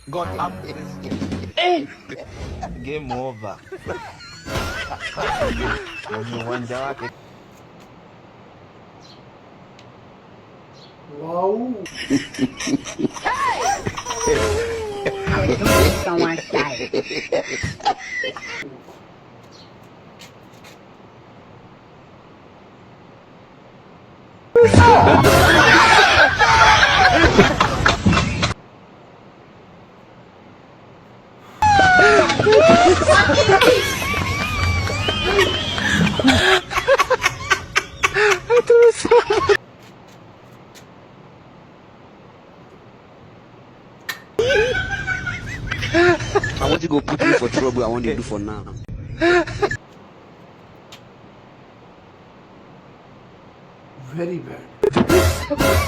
God, hey, game over. Wow. Someone died. I want to go put you for trouble. I want to do for now. Very bad.